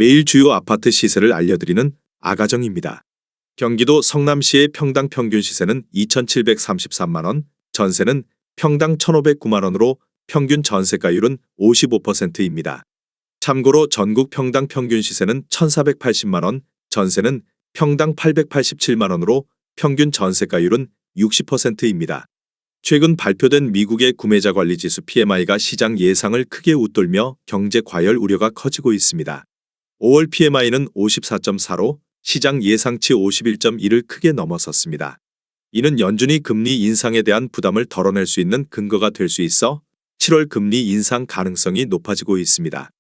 매일 주요 아파트 시세를 알려드리는 아가정입니다. 경기도 성남시의 평당 평균 시세는 2,733만 원, 전세는 평당 1,509만 원으로 평균 전세가율은 55%입니다. 참고로 전국 평당 평균 시세는 1,480만 원, 전세는 평당 887만 원으로 평균 전세가율은 60%입니다. 최근 발표된 미국의 구매자 관리 지수 PMI가 시장 예상을 크게 웃돌며 경제 과열 우려가 커지고 있습니다. 5월 PMI는 54.4로 시장 예상치 51.1을 크게 넘어섰습니다. 이는 연준이 금리 인상에 대한 부담을 덜어낼 수 있는 근거가 될 수 있어 7월 금리 인상 가능성이 높아지고 있습니다.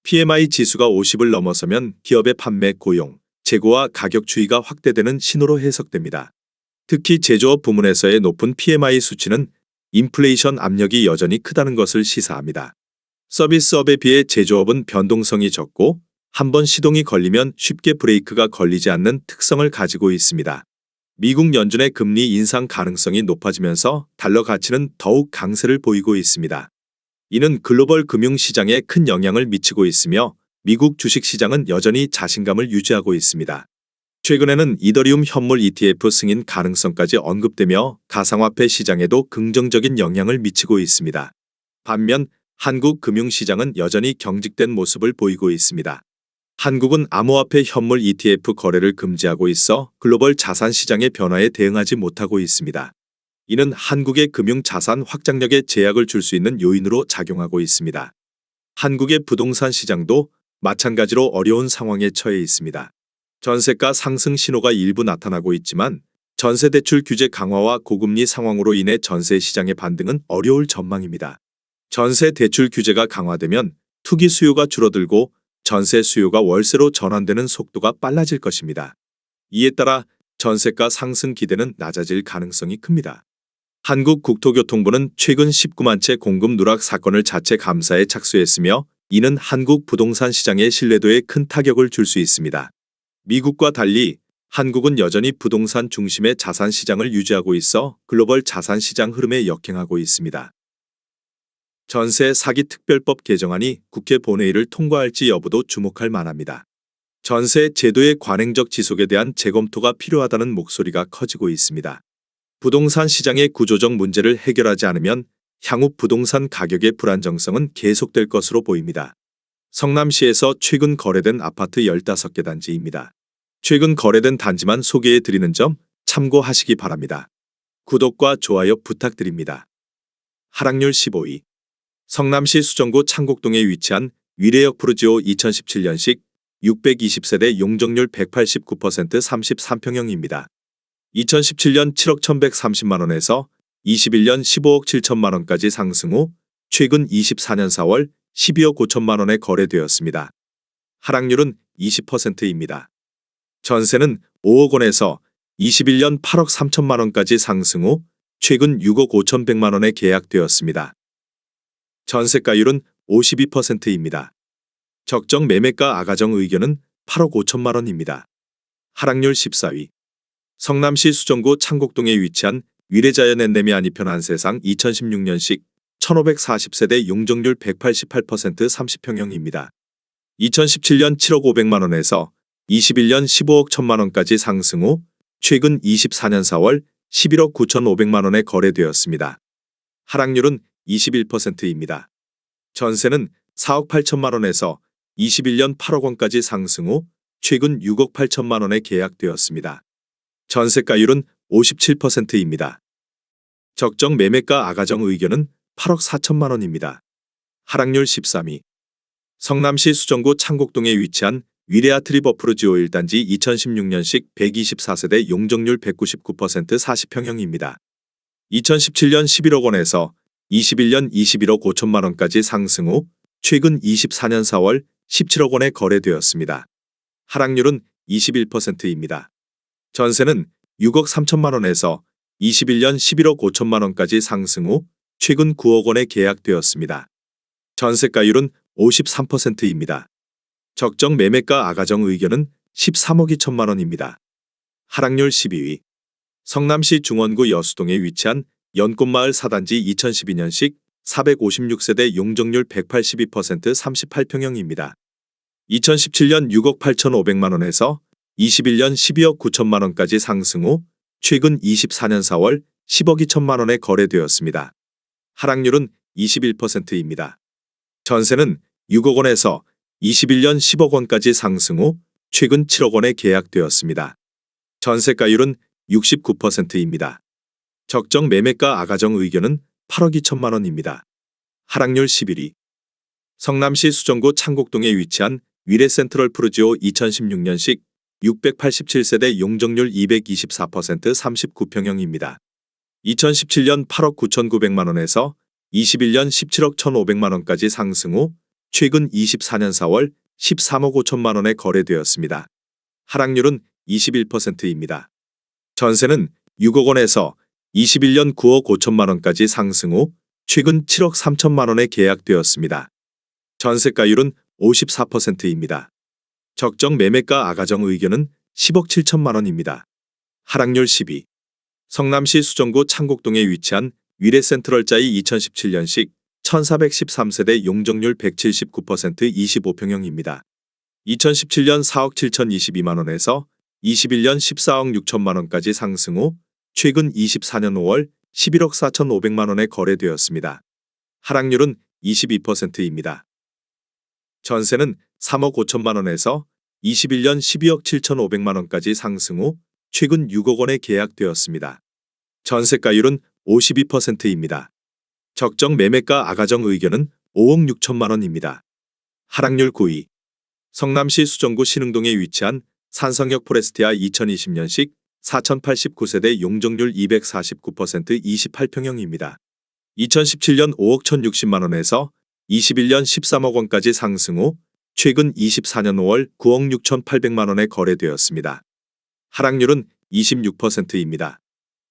PMI 지수가 50을 넘어서면 기업의 판매, 고용, 재고와 가격 추이가 확대되는 신호로 해석됩니다. 특히 제조업 부문에서의 높은 PMI 수치는 인플레이션 압력이 여전히 크다는 것을 시사합니다. 서비스업에 비해 제조업은 변동성이 적고 한번 시동이 걸리면 쉽게 브레이크가 걸리지 않는 특성을 가지고 있습니다. 미국 연준의 금리 인상 가능성이 높아지면서 달러 가치는 더욱 강세를 보이고 있습니다. 이는 글로벌 금융시장에 큰 영향을 미치고 있으며 미국 주식시장은 여전히 자신감을 유지하고 있습니다. 최근에는 이더리움 현물 ETF 승인 가능성까지 언급되며 가상화폐 시장에도 긍정적인 영향을 미치고 있습니다. 반면 한국 금융시장은 여전히 경직된 모습을 보이고 있습니다. 한국은 암호화폐 현물 ETF 거래를 금지하고 있어 글로벌 자산 시장의 변화에 대응하지 못하고 있습니다. 이는 한국의 금융자산 확장력에 제약을 줄 수 있는 요인으로 작용하고 있습니다. 한국의 부동산 시장도 마찬가지로 어려운 상황에 처해 있습니다. 전세가 상승 신호가 일부 나타나고 있지만 전세대출 규제 강화와 고금리 상황으로 인해 전세 시장의 반등은 어려울 전망입니다. 전세대출 규제가 강화되면 투기 수요가 줄어들고 전세 수요가 월세로 전환되는 속도가 빨라질 것입니다. 이에 따라 전세가 상승 기대는 낮아질 가능성이 큽니다. 한국국토교통부는 최근 19만 채 공급 누락 사건을 자체 감사에 착수했으며 이는 한국 부동산 시장의 신뢰도에 큰 타격을 줄 수 있습니다. 미국과 달리 한국은 여전히 부동산 중심의 자산 시장을 유지하고 있어 글로벌 자산 시장 흐름에 역행하고 있습니다. 전세 사기 특별법 개정안이 국회 본회의를 통과할지 여부도 주목할 만합니다. 전세 제도의 관행적 지속에 대한 재검토가 필요하다는 목소리가 커지고 있습니다. 부동산 시장의 구조적 문제를 해결하지 않으면 향후 부동산 가격의 불안정성은 계속될 것으로 보입니다. 성남시에서 최근 거래된 아파트 15개 단지입니다. 최근 거래된 단지만 소개해 드리는 점 참고하시기 바랍니다. 구독과 좋아요 부탁드립니다. 하락률 15위. 성남시 수정구 창곡동에 위치한 위례역 푸르지오 2017년식 620세대 용적률 189% 33평형입니다. 2017년 7억 1,130만 원에서 21년 15억 7천만 원까지 상승 후 최근 24년 4월 12억 5천만 원에 거래되었습니다. 하락률은 20%입니다. 전세는 5억 원에서 21년 8억 3천만 원까지 상승 후 최근 6억 5,100만 원에 계약되었습니다. 전세가율은 52%입니다. 적정 매매가 아가정 의견은 8억 5천만 원입니다. 하락률 14위. 성남시 수정구 창곡동에 위치한 위례자연 엔데미 안이편 한세상 2016년식 1540세대 용적률 188% 30평형입니다. 2017년 7억 500만 원에서 21년 15억 1천만 원까지 상승 후 최근 24년 4월 11억 9,500만 원에 거래되었습니다. 하락률은 21%입니다. 전세는 4억 8천만 원에서 21년 8억 원까지 상승 후 최근 6억 8천만 원에 계약되었습니다. 전세가율은 57%입니다. 적정 매매가 아가정 의견은 8억 4천만 원입니다. 하락률 13위. 성남시 수정구 창곡동에 위치한 위례아트리 버프르지오 1단지 2016년식 124세대 용적률 199% 40평형입니다. 2017년 11억 원에서 21년 21억 5천만 원까지 상승 후 최근 24년 4월 17억 원에 거래되었습니다. 하락률은 21%입니다. 전세는 6억 3천만 원에서 21년 11억 5천만 원까지 상승 후 최근 9억 원에 계약되었습니다. 전세가율은 53%입니다. 적정 매매가 아가정 의견은 13억 2천만 원입니다. 하락률 12위. 성남시 중원구 여수동에 위치한 연꽃마을 4단지 2012년식 456세대 용적률 182% 38평형입니다. 2017년 6억 8,500만 원에서 21년 12억 9천만 원까지 상승 후 최근 24년 4월 10억 2천만 원에 거래되었습니다. 하락률은 21%입니다. 전세는 6억 원에서 21년 10억 원까지 상승 후 최근 7억 원에 계약되었습니다. 전세가율은 69%입니다. 적정 매매가 아가정 의견은 8억 2천만 원입니다. 하락률 11위. 성남시 수정구 창곡동에 위치한 위례 센트럴 푸르지오 2016년식 687세대 용적률 224% 39평형입니다. 2017년 8억 9,900만 원에서 21년 17억 1,500만 원까지 상승 후 최근 24년 4월 13억 5천만 원에 거래되었습니다. 하락률은 21%입니다. 전세는 6억 원에서 21년 9억 5천만 원까지 상승 후 최근 7억 3천만 원에 계약되었습니다. 전세가율은 54%입니다. 적정 매매가 아가정 의견은 10억 7천만 원입니다. 하락률 10위. 성남시 수정구 창곡동에 위치한 위례 센트럴자이 2017년식 1413세대 용적률 179% 25평형입니다. 2017년 4억 7,022만 원에서 21년 14억 6천만 원까지 상승 후 최근 24년 5월 11억 4,500만 원에 거래되었습니다. 하락률은 22%입니다. 전세는 3억 5천만 원에서 21년 12억 7,500만 원까지 상승 후 최근 6억 원에 계약되었습니다. 전세가율은 52%입니다. 적정 매매가 아가정 의견은 5억 6천만 원입니다. 하락률 9위. 성남시 수정구 신흥동에 위치한 산성역 포레스티아 2020년식 4,089세대 용적률 249% 28평형입니다. 2017년 5억 1,060만 원에서 21년 13억 원까지 상승 후 최근 24년 5월 9억 6,800만 원에 거래되었습니다. 하락률은 26%입니다.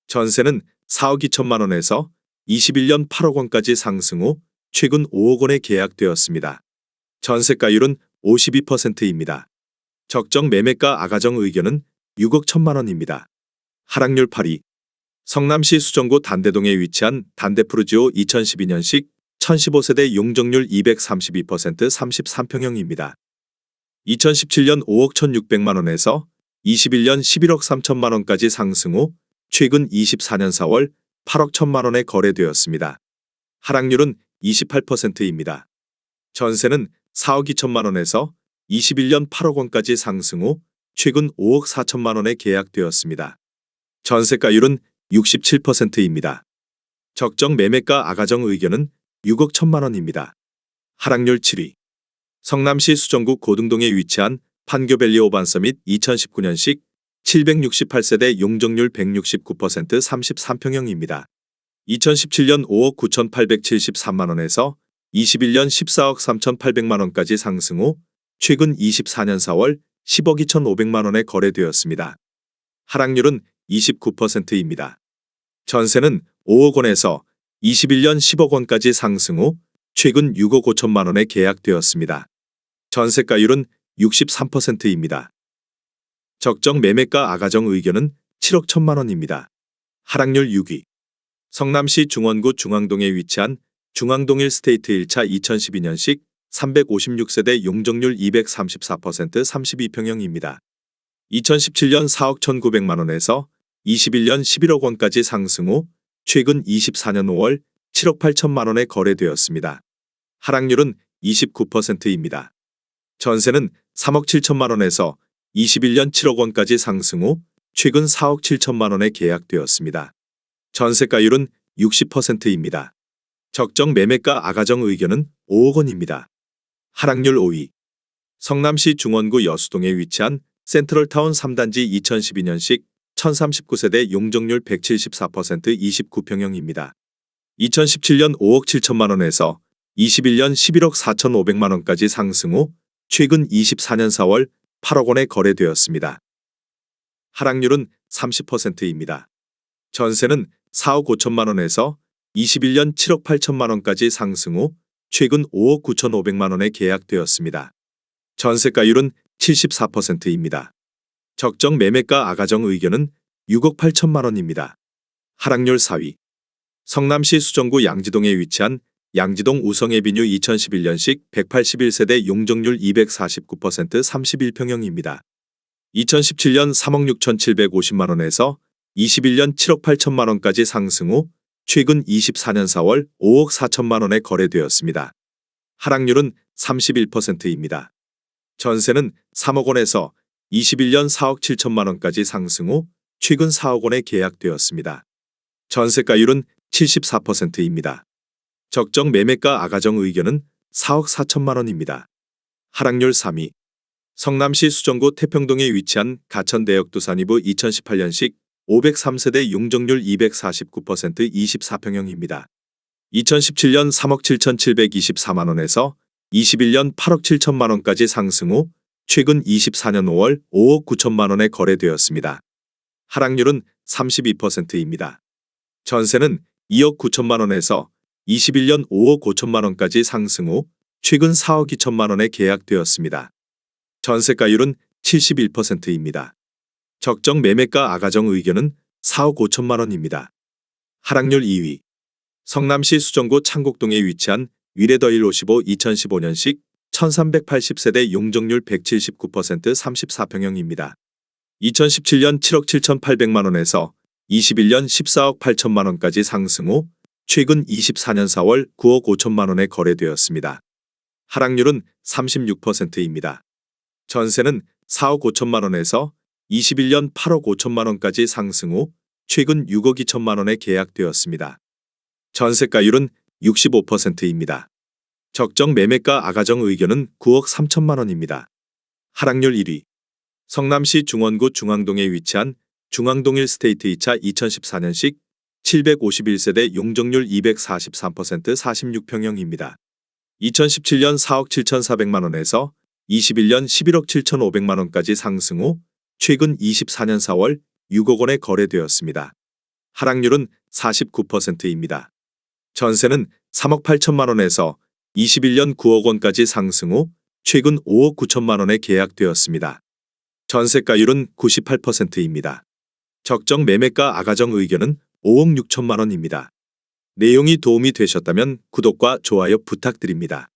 전세는 4억 2천만 원에서 21년 8억 원까지 상승 후 최근 5억 원에 계약되었습니다. 전세가율은 52%입니다. 적정 매매가 아가정 의견은 6억 1천만 원입니다. 하락률 8위. 성남시 수정구 단대동에 위치한 단대푸르지오 2012년식 1015세대 용적률 232% 33평형입니다. 2017년 5억 1,600만 원에서 21년 11억 3천만 원까지 상승 후 최근 24년 4월 8억 1천만 원에 거래되었습니다. 하락률은 28%입니다. 전세는 4억 2천만 원에서 21년 8억 원까지 상승 후 최근 5억 4천만 원에 계약되었습니다. 전세가율은 67%입니다. 적정 매매가 아가정 의견은 6억 1천만 원입니다. 하락률 7위. 성남시 수정구 고등동에 위치한 판교밸리 오반서밋 2019년식 768세대 용적률 169% 33평형입니다. 2017년 5억 9,873만 원에서 21년 14억 3,800만 원까지 상승 후 최근 24년 4월 10억 2,500만 원에 거래되었습니다. 하락률은 29%입니다. 전세는 5억 원에서 21년 10억 원까지 상승 후 최근 6억 5천만 원에 계약되었습니다. 전세가율은 63%입니다. 적정 매매가 아가정 의견은 7억 1천만 원입니다. 하락률 6위. 성남시 중원구 중앙동에 위치한 중앙동 1스테이트 1차 2012년식 356세대 용적률 234% 32평형입니다. 2017년 4억 1,900만 원에서 21년 11억 원까지 상승 후 최근 24년 5월 7억 8천만 원에 거래되었습니다. 하락률은 29%입니다. 전세는 3억 7천만 원에서 21년 7억 원까지 상승 후 최근 4억 7천만 원에 계약되었습니다. 전세가율은 60%입니다. 적정 매매가 아가정 의견은 5억 원입니다. 하락률 5위. 성남시 중원구 여수동에 위치한 센트럴타운 3단지 2012년식 1039세대 용적률 174% 29평형입니다. 2017년 5억 7천만 원에서 21년 11억 4,500만 원까지 상승 후 최근 24년 4월 8억 원에 거래되었습니다. 하락률은 30%입니다. 전세는 4억 5천만 원에서 21년 7억 8천만 원까지 상승 후 최근 5억 9,500만 원에 계약되었습니다. 전세가율은 74%입니다. 적정 매매가 아가정 의견은 6억 8천만 원입니다. 하락률 4위. 성남시 수정구 양지동에 위치한 양지동 우성에비뉴 2011년식 181세대 용적률 249% 31평형입니다. 2017년 3억 6,750만 원에서 21년 7억 8천만 원까지 상승 후 최근 24년 4월 5억 4천만 원에 거래되었습니다. 하락률은 31%입니다. 전세는 3억 원에서 21년 4억 7천만 원까지 상승 후 최근 4억 원에 계약되었습니다. 전세가율은 74%입니다. 적정 매매가 아가정 의견은 4억 4천만 원입니다. 하락률 3위. 성남시 수정구 태평동에 위치한 가천대역두산이부 2018년식 503세대 용적률 249% 24평형입니다. 2017년 3억 7,724만 원에서 21년 8억 7천만 원까지 상승 후 최근 24년 5월 5억 9천만 원에 거래되었습니다. 하락률은 32%입니다. 전세는 2억 9천만 원에서 21년 5억 5천만 원까지 상승 후 최근 4억 2천만 원에 계약되었습니다. 전세가율은 71%입니다. 적정 매매가 아가정 의견은 4억 5천만 원입니다. 하락률 2위. 성남시 수정구 창곡동에 위치한 위레더일 55 2015년식 1380세대 용적률 179% 34평형입니다. 2017년 7억 7,800만 원에서 21년 14억 8천만 원까지 상승 후 최근 24년 4월 9억 5천만 원에 거래되었습니다. 하락률은 36%입니다. 전세는 4억 5천만 원에서 21년 8억 5천만 원까지 상승 후 최근 6억 2천만 원에 계약되었습니다. 전세가율은 65%입니다. 적정 매매가 아가정 의견은 9억 3천만 원입니다. 하락률 1위. 성남시 중원구 중앙동에 위치한 중앙동 1스테이트 2차 2014년식 751세대 용적률 243% 46평형입니다. 2017년 4억 7,400만 원에서 21년 11억 7,500만 원까지 상승 후 최근 24년 4월 6억 원에 거래되었습니다. 하락률은 49%입니다. 전세는 3억 8천만 원에서 21년 9억 원까지 상승 후 최근 5억 9천만 원에 계약되었습니다. 전세가율은 98%입니다. 적정 매매가 아가정 의견은 5억 6천만 원입니다. 내용이 도움이 되셨다면 구독과 좋아요 부탁드립니다.